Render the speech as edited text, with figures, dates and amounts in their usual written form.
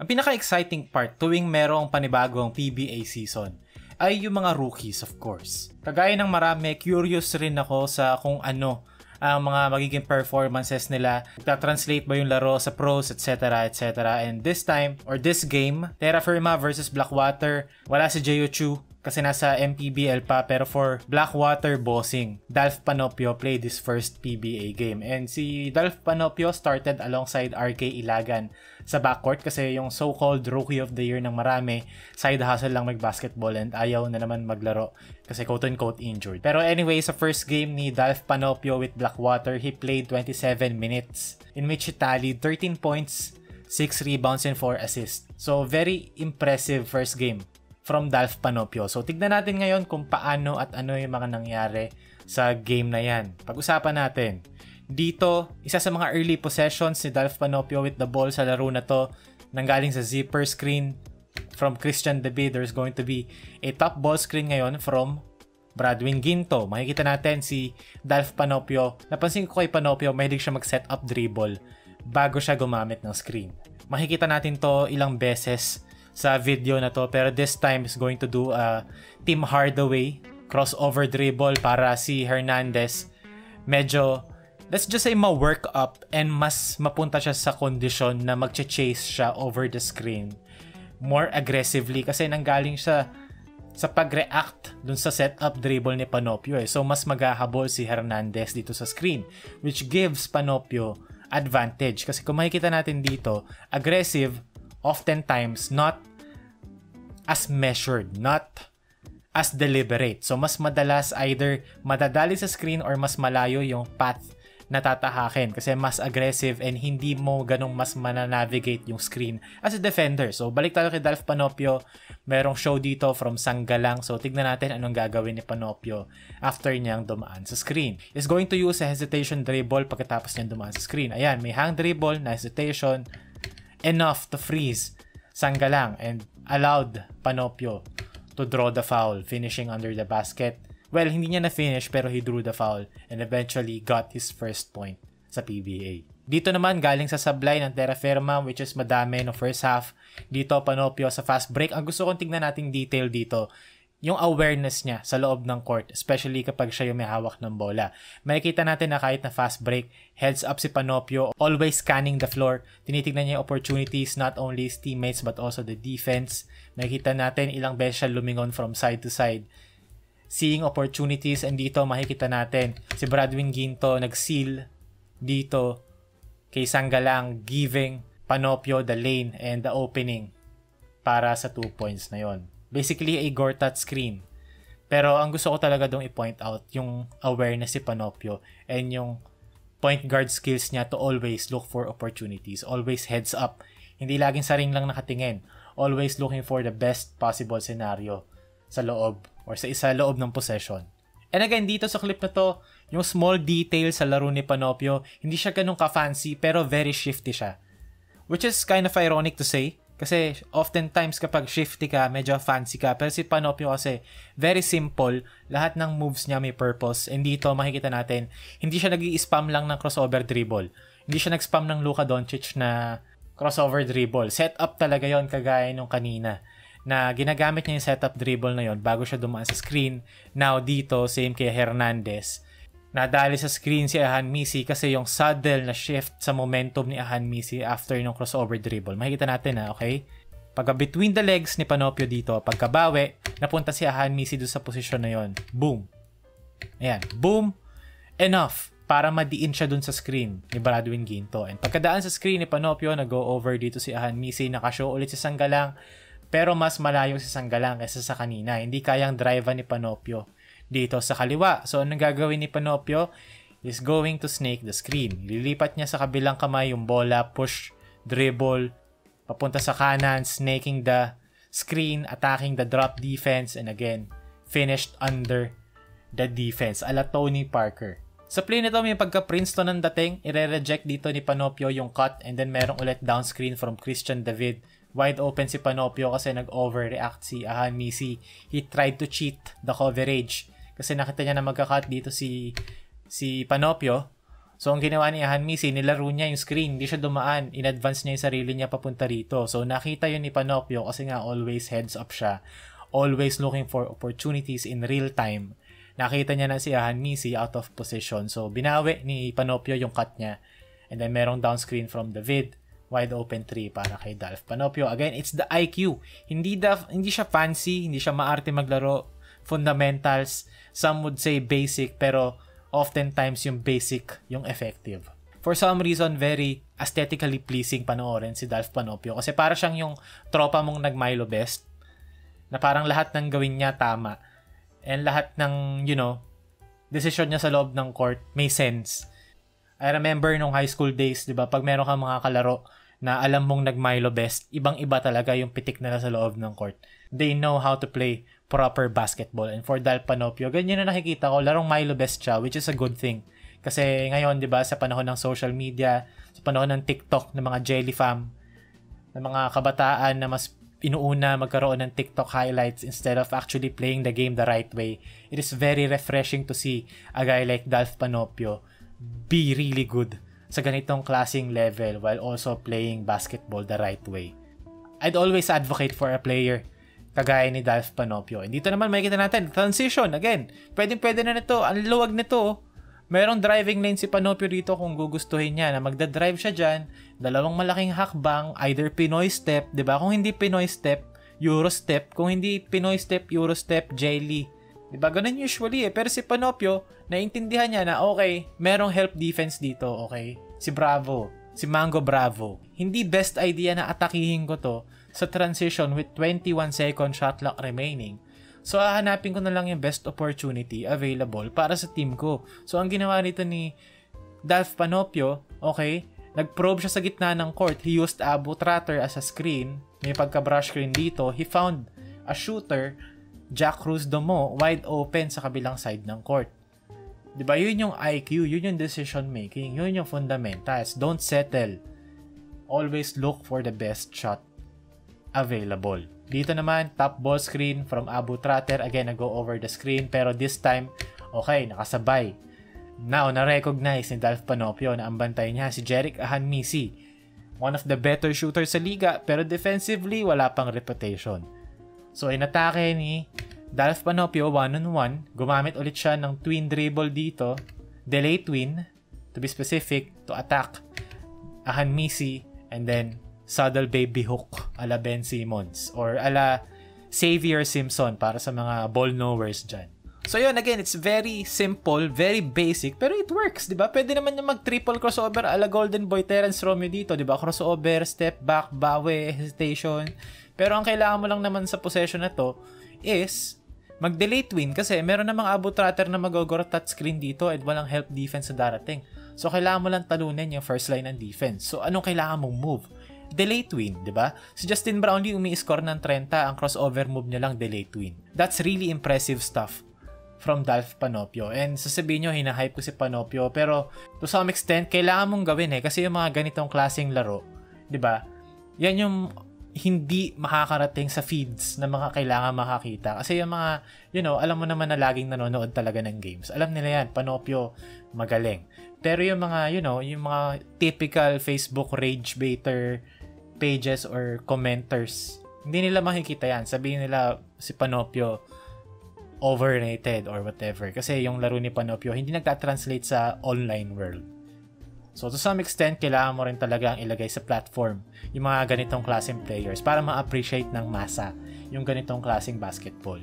Ang pinaka-exciting part tuwing merong panibagong PBA season ay yung mga rookies, of course. Kagaya ng marami, curious rin ako sa kung ano ang mga magiging performances nila. Ta-translate ba yung laro sa pros, etc. etc. And this time, or this game, Terra Firma versus Blackwater, wala si Jeochu kasi nasa MPBL pa, pero for Blackwater bossing, Dalf Panopio played his first PBA game. And si Dalf Panopio started alongside RK Ilagan sa backcourt kasi yung so-called Rookie of the Year ng marami, side hustle lang mag-basketball and ayaw na naman maglaro kasi quote-unquote injured. Pero anyway, sa first game ni Dalf Panopio with Blackwater, he played 27 minutes in which he tallied 13 points, 6 rebounds, and 4 assists. So very impressive first game from Dalf Panopio. So tignan natin ngayon kung paano at ano yung mga nangyari sa game na yan. Pag-usapan natin. Dito, isa sa mga early possessions ni Dalf Panopio with the ball sa laro na to, nanggaling sa zipper screen from Christian David. There's going to be a top ball screen ngayon from Bradwin Ginto. Makikita natin si Dalf Panopio. Napansin ko kay Panopio, mahilig siya mag-set up dribble bago siya gumamit ng screen. Makikita natin to ilang beses sa video na to, pero this time is going to do a Tim Hardaway crossover dribble para si Hernandez medyo, let's just say, ma-work up and mas mapunta siya sa kondisyon na mag-chase siya over the screen more aggressively kasi nanggaling siya sa pag-react dun sa setup dribble ni Panopio So mas maghahabol si Hernandez dito sa screen, which gives Panopio advantage kasi kung makikita natin dito, aggressive, oftentimes not as measured, not as deliberate. So mas madalas either madadali sa screen or mas malayo yung path na tatahakin kasi mas aggressive and hindi mo ganong mas mananavigate yung screen as a defender. So balik tayo kay Dalf Panopio, merong show dito from Sanggalang. So tignan natin anong gagawin ni Panopio after niyang dumaan sa screen. Is going to use a hesitation dribble pagkatapos niyang dumaan sa screen. Ayan, may hang dribble na hesitation, enough to freeze Sanggalang and allowed Panopio to draw the foul, finishing under the basket. Well, hindi niya na-finish pero he drew the foul and eventually got his first point sa PBA. Dito naman galing sa sablay ng Terra Firma, which is madami no first half. Dito Panopio sa fast break. Ang gusto kong tingnan nating detail dito, yung awareness niya sa loob ng court, especially kapag siya yung may hawak ng bola. Makikita natin na kahit na fast break, heads up si Panopio, always scanning the floor. Tinitignan niya yung opportunities, not only his teammates but also the defense. Makikita natin ilang beses siya lumingon from side to side, seeing opportunities. And dito makikita natin si Bradwin Ginto nag-seal dito kay Sanggalang, giving Panopio the lane and the opening para sa 2 points na yon. Basically a Gortat screen. Pero ang gusto ko talaga dong i-point out yung awareness si Panopio and yung point guard skills niya to always look for opportunities, always heads up, hindi laging sa ring lang nakatingin, always looking for the best possible scenario sa loob or sa isa loob ng possession. And again, dito sa clip na to, yung small detail sa laro ni Panopio, hindi siya ganun ka-fancy pero very shifty siya. Which is kind of ironic to say kasi oftentimes kapag shifty ka, medyo fancy ka. Pero si Panopio kasi very simple, lahat ng moves niya may purpose. And dito makikita natin, hindi siya nag-i-spam lang ng crossover dribble. Hindi siya nag-spam ng Luka Doncic na crossover dribble. Set up talaga yon kagaya nung kanina na ginagamit niya yung setup dribble na yon bago siya dumaan sa screen. Now dito, same kay Hernandez. Nadali sa screen si Ahan Misi kasi yung subtle na shift sa momentum ni Ahan Misi after yung crossover dribble. Makikita natin okay? Pagka between the legs ni Panopio dito, pagkabawi, napunta si Ahan Misi doon sa posisyon na yon. Boom! Ayan, boom! Enough para madiin siya doon sa screen ni Bradwin Ginto. And pagkadaan sa screen ni Panopio, nag-go over dito si Ahan Misi, nakashow ulit si Sanggalang, pero mas malayo si Sanggalang kaysa sa kanina. Hindi kayang drive ni Panopio dito sa kaliwa. So, anong gagawin ni Panopio is going to snake the screen. Lilipat niya sa kabilang kamay yung bola, push, dribble, papunta sa kanan, snaking the screen, attacking the drop defense, and again, finished under the defense. Ala Tony Parker. Sa play nito, may pagka-Princeton ng dating, ire-reject dito ni Panopio yung cut, and then merong ulit down screen from Christian David. Wide open si Panopio kasi nag-overreact si Ahan Misi. He tried to cheat the coverage kasi nakita niya na magka-cut dito si Panopio. So, ang ginawa ni Hanmisi, nilaro niya yung screen. Hindi siya dumaan. In-advance niya yung sarili niya papunta rito. So, nakita yun ni Panopio kasi nga always heads up siya. Always looking for opportunities in real time. Nakita niya na si Hanmisi out of position. So, binawi ni Panopio yung cut niya. And then, merong down screen from the vid. Wide open 3 para kay Dolph Panopio. Again, it's the IQ. Hindi siya fancy. Hindi siya maarte maglaro. Fundamentals. Some would say basic, pero oftentimes yung basic, yung effective. For some reason, very aesthetically pleasing panoorin si Dolph Panopio kasi para siyang yung tropa mong nag-Milo Best na parang lahat ng gawin niya tama and lahat ng, decision niya sa loob ng court may sense. I remember nung high school days, di ba, pag meron kang mga kalaro na alam mong nag-Milo Best, ibang-iba talaga yung pitik nila sa loob ng court. They know how to play proper basketball. And for Dolph Panopio, ganyan na nakikita ko, larong Milo Best siya, which is a good thing. Kasi ngayon, di ba, sa panahon ng social media, sa panahon ng TikTok, ng mga jelly fam, ng mga kabataan na mas inuuna magkaroon ng TikTok highlights instead of actually playing the game the right way, it is very refreshing to see a guy like Dolph Panopio be really good sa ganitong klaseng level while also playing basketball the right way. I'd always advocate for a player kagaya ni Dolph Panopio. And dito naman makikita natin, transition, again, pwede na nito, ang luwag nito. Merong driving lane si Panopio dito kung gugustuhin niya na magdadrive siya dyan, dalawang malaking hakbang, either Pinoy step, diba? Kung hindi Pinoy step, Euro step. Kung hindi Pinoy step, Euro step, jelly. Diba? Ganun usually eh. Pero si Panopio, naintindihan niya na okay, merong help defense dito, okay? Si Bravo, si Mango Bravo. Hindi best idea na atakihin ko to sa transition with 21 second shot clock remaining. So, hahanapin ko na lang yung best opportunity available para sa team ko. So, ang ginawa nito ni Dolph Panopio, okay, nag-probe siya sa gitna ng court. He used Abu Tratter as a screen. May pagka-brush screen dito. He found a shooter, Jack Cruz Domo, wide open sa kabilang side ng court. Diba? Yun yung IQ, yun yung decision making, yun yung fundamentals. Don't settle. Always look for the best shot available. Dito naman, top ball screen from Abu Tratter. Again, nag-go over the screen. Pero this time, okay, nakasabay. Now, na-recognize ni Dolph Panopio na ang bantay niya si Jerick Hanmisi. One of the better shooters sa liga, pero defensively, wala pang reputation. So, inatake ni Dolph Panopio, one-on-one. Gumamit ulit siya ng twin dribble dito. Delay twin, to be specific, to attack Hanmisi. And then, Saddle Baby Hook ala Ben Simmons or ala Xavier Simpson para sa mga ball knowers dyan. So yun, again, it's very simple, very basic, pero it works, di ba? Pwede naman yung mag-triple crossover ala Golden Boy Terence Romeo dito, di ba? Crossover, step back, bawi, hesitation. Pero ang kailangan mo lang naman sa possession na to is mag-delay twin kasi meron namang Abu Tratter na mag-ogor touchscreen dito at walang help defense na darating. So kailangan mo lang talunin yung first line ng defense. So anong kailangan mong move? Delay twin, di ba? Si Justin Brownlee umi-score ng 30, ang crossover move niya lang delay twin. That's really impressive stuff from Dolph Panopio. And sasabihin nyo, hinahype ko si Panopio, pero to some extent, kailangan mong gawin kasi yung mga ganitong klaseng laro, di ba? Yan yung hindi makakarating sa feeds na mga kailangan makakita. Kasi yung mga, alam mo naman na laging nanonood talaga ng games. Alam nila yan, Panopio, magaling. Pero yung mga, yung mga typical Facebook rage baiter pages or commenters, hindi nila makikita yan. Sabihin nila si Panopio overrated or whatever. Kasi yung laro ni Panopio hindi nagta-translate sa online world. So to some extent, kailangan mo rin talaga ang ilagay sa platform yung mga ganitong klaseng players para ma-appreciate ng masa yung ganitong klaseng basketball.